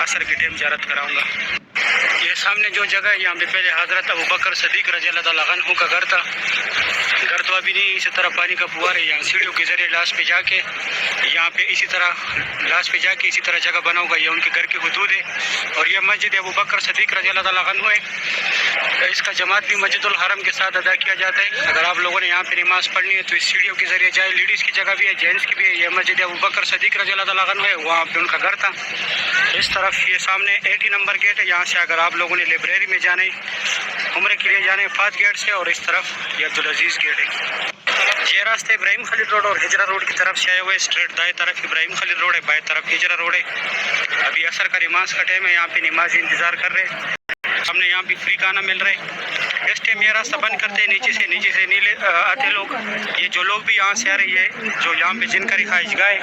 असर की टाइम ज़ियारत कराऊँगा। ये सामने जो जगह है यहाँ पे पहले हज़रत अबू बकर सदीक रज़ी अल्लाह तआला अन्हु का घर था। घर तो अभी नहीं, इसी तरह पानी का फुव्वारा यहाँ सीढ़ियों के ज़रिए लाश पे जाके यहाँ पे इसी तरह लाश पे जाके इसी तरह जगह बना होगा। ये उनके घर की हुदूद है और ये मस्जिद अबू बकर सदीक रज़ी अल्लाह तआला अन्हु है। इसका जमात भी मस्जिदुल हरम के साथ अदा किया जाता है। अगर आप लोगों ने यहाँ पे नमाज़ पढ़नी है तो इस सीढ़ियों के ज़रिए जाए। लेडीज़ की जगह भी है, जेंट्स की भी है। ये मस्जिद अबू बकर सदीक रज़ी अल्लाह तआला अन्हु है, वहाँ पे उनका घर था। इस तरफ ये सामने 80 नंबर गेट है। यहाँ से अगर आप लोगों ने लाइब्रेरी में जाने, उम्रे के लिए जाने, 5 गेट से, और इस तरफ ये अब्दुल अजीज़ गेट है। ये रास्ते इब्राहिम खलील रोड और हिजरा रोड की तरफ से आए हुए। स्ट्रेट दाएं तरफ इब्राहिम खलील रोड है, बाएं तरफ हिजरा रोड है। अभी असर का नमाज का टाइम है, यहाँ पे नमाजी इंतज़ार कर रहे हैं। हमने यहाँ भी फ्री खाना मिल रहा है। इस टाइम ये रास्ता बंद करते हैं, नीचे से नीले आते लोग। ये जो लोग भी यहाँ से आ रहे हैं, जो यहाँ पे जिनका रिहाइश गाह है,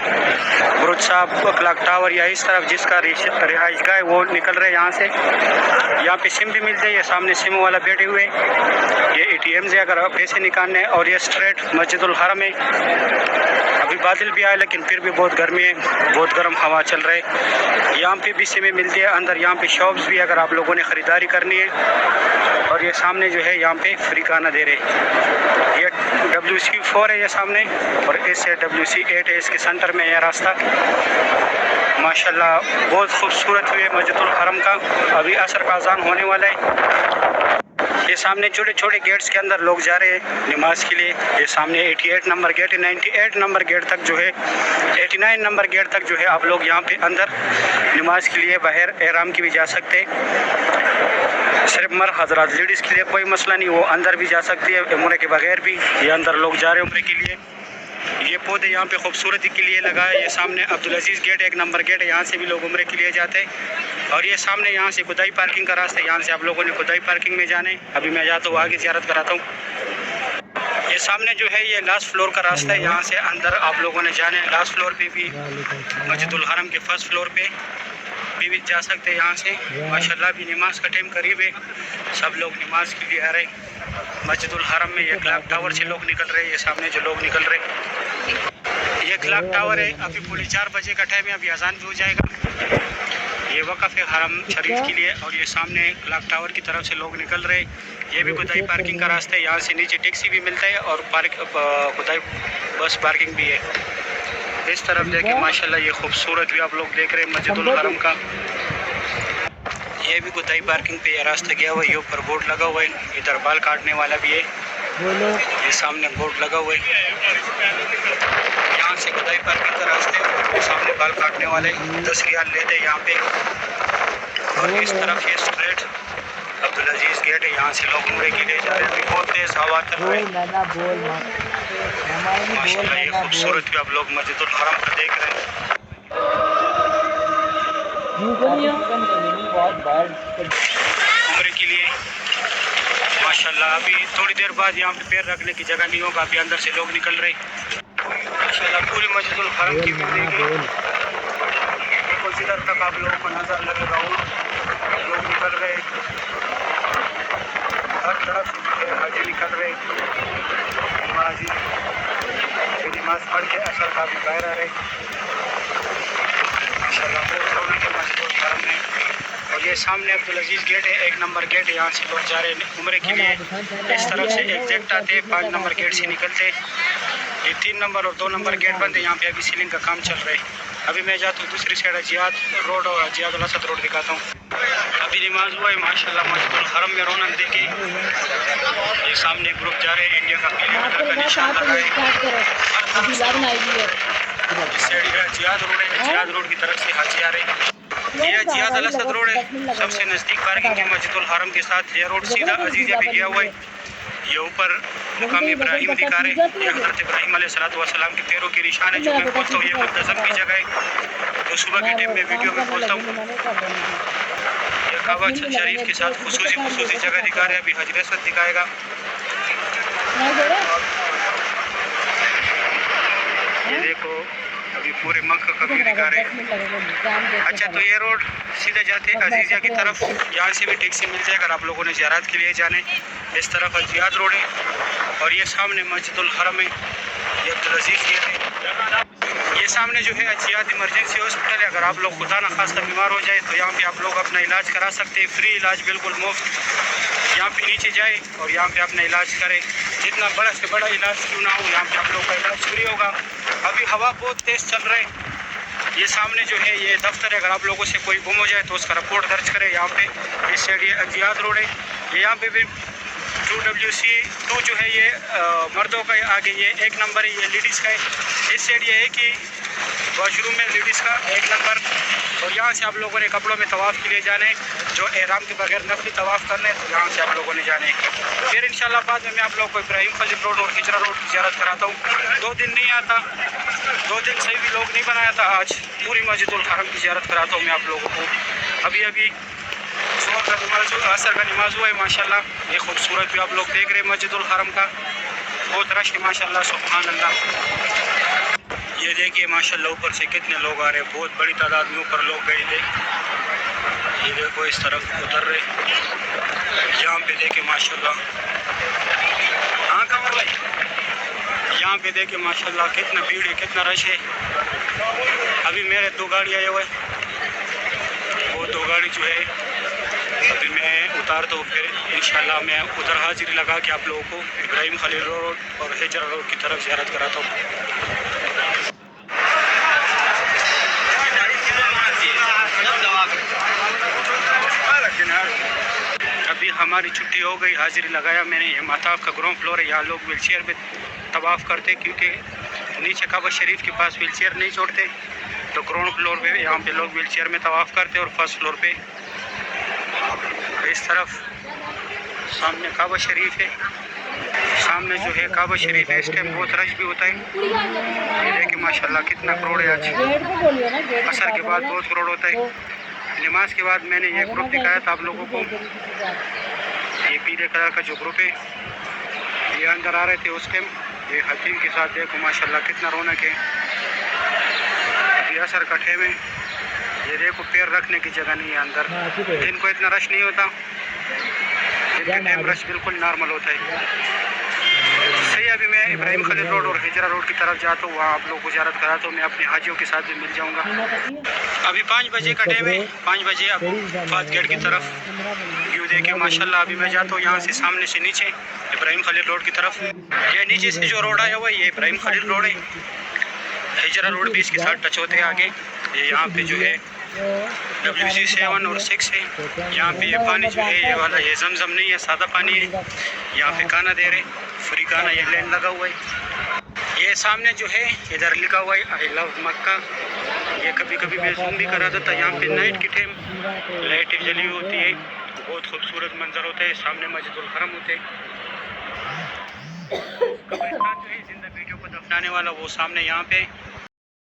बुरुज साहब, क्लॉक टावर या इस तरफ जिसका रिहाइश गाह है, वो निकल रहे हैं यहाँ से। यहाँ पे सिम भी मिलते हैं। ये सामने सिम वाला बैठे हुए, ये ATM से अगर पैसे निकालने। और ये स्ट्रेट मस्जिदुल हरम है। अभी बादल भी आए लेकिन फिर भी बहुत गर्मी है, बहुत गर्म हवा चल रहा है। यहाँ पे भी सिमें मिलती है अंदर। यहाँ पे शॉप्स भी अगर आप लोगों ने ख़रीदारी करनी है। और ये सामने जो है यहाँ पे फ्री खाना दे रहे। ये WC4 है ये सामने, और इससे WC8 है। इसके सेंटर में यह रास्ता माशाल्लाह बहुत खूबसूरत हुई है मस्जिदुल हरम का। अभी असर का अज़ान होने वाला है। ये सामने छोटे छोटे गेट्स के अंदर लोग जा रहे हैं नमाज के लिए। ये सामने 88 नंबर गेट है, 98 नंबर गेट तक जो है, 89 नंबर गेट तक जो है आप लोग यहाँ पे अंदर नमाज के लिए बाहर एहराम की भी जा सकते हैं। सिर्फ मर्द हजरात, लेडीज़ के लिए कोई मसला नहीं, वो अंदर भी जा सकती है उम्रे के बगैर भी। ये अंदर लोग जा रहे हैं उम्रे के लिए। ये पौधे यहाँ पे खूबसूरती के लिए लगा है। ये सामने अब्दुल अजीज़ गेट 1 नंबर गेट है, यहाँ से भी लोग उम्रे के लिए जाते हैं। और ये सामने यहाँ से खुदाई पार्किंग का रास्ता है, यहाँ से आप लोगों ने खुदाई पार्किंग में जाना है। अभी मैं जाता हूँ आगे ज़ियारत कराता हूँ। ये सामने जो है ये लास्ट फ्लोर का रास्ता है, यहाँ से अंदर आप लोगों ने जाना है। लास्ट फ्लोर पे भी मस्जिदुल हरम के फर्स्ट फ्लोर पे भी जा सकते हैं यहाँ से। माशाल्लाह भी नमाज का टाइम करीब है, सब लोग नमाज के लिए आ रहे हैं। मस्जिदुल हरम में ये क्लॉक टावर से लोग निकल रहे हैं। ये सामने जो लोग निकल रहे हैं, ये क्लॉक टावर है। अभी पूरे 4 बजे का टाइम है, अभी अजान भी हो जाएगा। ये वक़फ़ है हरम शरीफ के लिए। और ये सामने क्लॉक टावर की तरफ से लोग निकल रहे हैं। ये भी खुदाई पार्किंग का रास्ता है, यहाँ से नीचे टैक्सी भी मिलता है और खुदाई बस पार्किंग भी है। इस तरफ देखें माशाल्लाह ये खूबसूरत भी आप लोग देख रहे हैं मस्जिदुल हरम का। ये भी खुदाई पार्किंग पे ये रास्ता गया हुआ है। ये ऊपर बोर्ड लगा हुआ है, इधर बाल काटने वाला भी है। ये सामने बोर्ड लगा हुआ है, यहाँ से खुदाई पार्किंग का रास्ता है। सामने बाल काटने वाले 10 रियाल लेते हैं यहाँ पे। और इस तरफ ये स्ट्रेट अब्दुल अजीज़ गेट है, यहाँ से लोग उम्रे के लिए जा रहे हैं। बहुत तेज़ हवा चल रही है माशाल्लाह। ये खूबसूरत भी आप लोग मस्जिदुल हरम का देख रहे हैं। उम्रे के लिए माशाल्लाह अभी थोड़ी देर बाद यहाँ पे पैर रखने की जगह नहीं होगा। अभी अंदर से लोग निकल रहे माशाल्लाह। पूरी मस्जिदुल हरम की व्यू देखिए, देखो जिधर तक आप लोगों को नज़र लगेगा लोग निकल रहे। हर तरफ हाजी निकल रहे, नमाजी नमाज पढ़ के असर का भी बाहर आ रहे माशाल्लाह। मस्जिदुल हरम में और ये सामने अब्दुल अजीज़ गेट है, 1 नंबर गेट है। यहाँ से लोग जा रहे हैं उम्रे के लिए। इस तरफ से एग्जैक्ट आते हैं, 5 नंबर गेट से निकलते। ये 3 नंबर और 2 नंबर गेट बंद है। यहाँ पे अभी सीलिंग का काम चल रहा है। अभी मैं जाता हूँ दूसरी साइड जियाद रोड और जियाद अल असद रोड दिखाता हूँ। अभी नमाज हुआ है माशाल्लाह मस्जिदुल हरम में। रौनक देखे, ये सामने ग्रुप जा रहे हैं, इंडिया का पीले कलर का निशान लगा है। हर तरफ जियाद रोड है, जियाद रोड की तरफ से हाजी आ रहे हैं। ये जियाद अल असद रोड है, सबसे नज़दीक पार्किंग है मस्जिदुल हरम के साथ। ये रोड सीधा अजीज़िया पे गया हुआ है। ये ऊपर मुकाम इब्राहिम दिखा रहे हैं, ये हज़रत इब्राहिम अलैहिस्सलाम के पैरों के निशान है। जो मैं बोलता हूँ ये मुंतज़म की जगह है, तो सुबह के टाइम में वीडियो में बोलता हूँ। ये काबा शरीफ के साथ खुसूसी जगह दिखा रहे हैं। अभी हजर असवद दिखाएगा। ये देखो अभी पूरे मक्का का व्यू दिखा रहे हैं। अच्छा तो ये रोड सीधे जाते हैं अजीज़िया की तरफ, यहाँ से भी टैक्सी मिल जाए अगर आप लोगों ने ज़ियारत के लिए जाने। इस तरफ जियाद रोड है और ये सामने मस्जिदुल हरम है। ये अब्दुल अजीज़ गेट है। ये सामने जो है अचियात इमरजेंसी हॉस्पिटल है। अगर आप लोग खुदा न खास्ता बीमार हो जाए तो यहाँ पे आप लोग अपना इलाज करा सकते हैं, फ्री इलाज, बिल्कुल मुफ्त। यहाँ पे नीचे जाए और यहाँ पे अपना इलाज करें, जितना बड़ा से बड़ा इलाज क्यों ना हो, यहाँ पे आप लोग का इलाज फ्री होगा। अभी हवा बहुत तेज़ चल रहा है। ये सामने जो है ये दफ्तर है। अगर आप लोगों से कोई गुम हो जाए तो उसका रिपोर्ट दर्ज करें। यहाँ पे इस साइड ये अजियात रोड है, ये यहाँ पे भी 2WC2 जो है ये मर्दों का, आगे ये 1 नंबर है, ये लेडीज़ का है। इस साइड ये एक ही वॉशरूम में लेडीज़ का 1 नंबर। और यहाँ से आप लोगों ने कपड़ों में तवाफ़ के लिए जाने, जो एहराम के बगैर नफली तवाफ़ करने, तो यहाँ से आप लोगों ने जाने। फिर इंशाल्लाह बाद में मैं आप लोगों को इब्राहिम खलील रोड और हिजरा रोड की ज़ियारत कराता हूँ। 2 दिन नहीं आता, 2 दिन सही भी लोग नहीं बनाया था। आज पूरी मस्जिदुल हरम की ज़ियारत कराता हूँ मैं आप लोगों को। अभी सुबह का नमाज, असर का नमाज हुआ है माशाल्लाह। ये खूबसूरत भी आप लोग देख रहे हैं मस्जिदुल हरम का, बहुत रश है माशाल्लाह, सुभान अल्लाह। ये देखिए माशाल्लाह ऊपर से कितने लोग आ रहे हैं, बहुत बड़ी तादाद में ऊपर लोग गए थे। ये देखो इस तरफ उतर रहे, यहाँ पे देखे माशाल्लाह। हाँ कमर भाई, यहाँ पे देखे माशाल्लाह कितना भीड़ है, कितना रश है। अभी मेरे 2 गाड़ी आए हुए, वो 2 गाड़ी जो है अभी मैं उतारता हूँ। फिर इंशाल्लाह मैं उधर हाजिरी लगा के आप लोगों को इब्राहिम खलील रोड और हिजरा रोड की तरफ ज़ियारत कराता हूँ। अभी हमारी छुट्टी हो गई, हाजिरी लगाया मैंने। ये माताब का ग्राउंड फ्लोर है, यहाँ लोग व्हीलचेयर पे तवाफ़ करते, क्योंकि नीचे काबा शरीफ के पास व्हीलचेयर नहीं छोड़ते, तो ग्राउंड फ्लोर पे यहाँ पे लोग व्हीलचेयर में तवाफ़ करते। और फर्स्ट फ्लोर पे इस तरफ सामने काबा शरीफ है, सामने जो है काबा शरीफ है। इस टाइम बहुत रश भी होता है। ये देखिए माशाल्लाह कितना करोड़ है आज। असर के बाद बहुत करोड़ होता है। नमाज के बाद मैंने ये ग्रुप दिखाया था आप लोगों को, ये पीले कलर का जो ग्रुप है, ये अंदर आ रहे थे उस टाइम। ये हकीम के साथ देखो माशाल्लाह कितना रौनक है। अभी असर का टाइम है, ये देखो पैर रखने की जगह नहीं है अंदर। दिन को इतना रश नहीं होता, दिन के टाइम रश बिल्कुल नॉर्मल होता है। सही, अभी मैं इब्राहिम खलील रोड और हिजरा रोड की तरफ जाता हूँ, वहाँ आप लोग को ज़ियारत कराता हूँ। मैं अपने हाजियों के साथ भी मिल जाऊँगा। अभी 5 बजे का टाइम है, 5 बजे अब फात गेट की तरफ व्यू देखे माशाल्लाह। अभी मैं जाता हूँ यहाँ से सामने से नीचे इब्राहिम खलील रोड की तरफ। ये नीचे से जो रोड आया हुआ है ये इब्राहिम खलील रोड है, हिजरा रोड भी इसके साथ टच होते हैं आगे। ये यहाँ पे जो है WC7 और 6 है। यहाँ पे ये पानी जो है ये वाला, ये जमजम नहीं है, सादा पानी है। यहाँ पे खाना दे रहे, फ्री खाना, ये लैंड लगा हुआ है। ये सामने जो है इधर लिखा हुआ है आई लव मक्का। ये कभी कभी मैं जूम भी करा देता। यहाँ पे नाइट की टाइम लाइटें जली होती है, बहुत खूबसूरत मंजर होता है। सामने मस्जिदुल हरम होते हैं। कब्रिस्तान जो है जिंदा बेटियों को दफनाने वाला, वो सामने यहाँ पे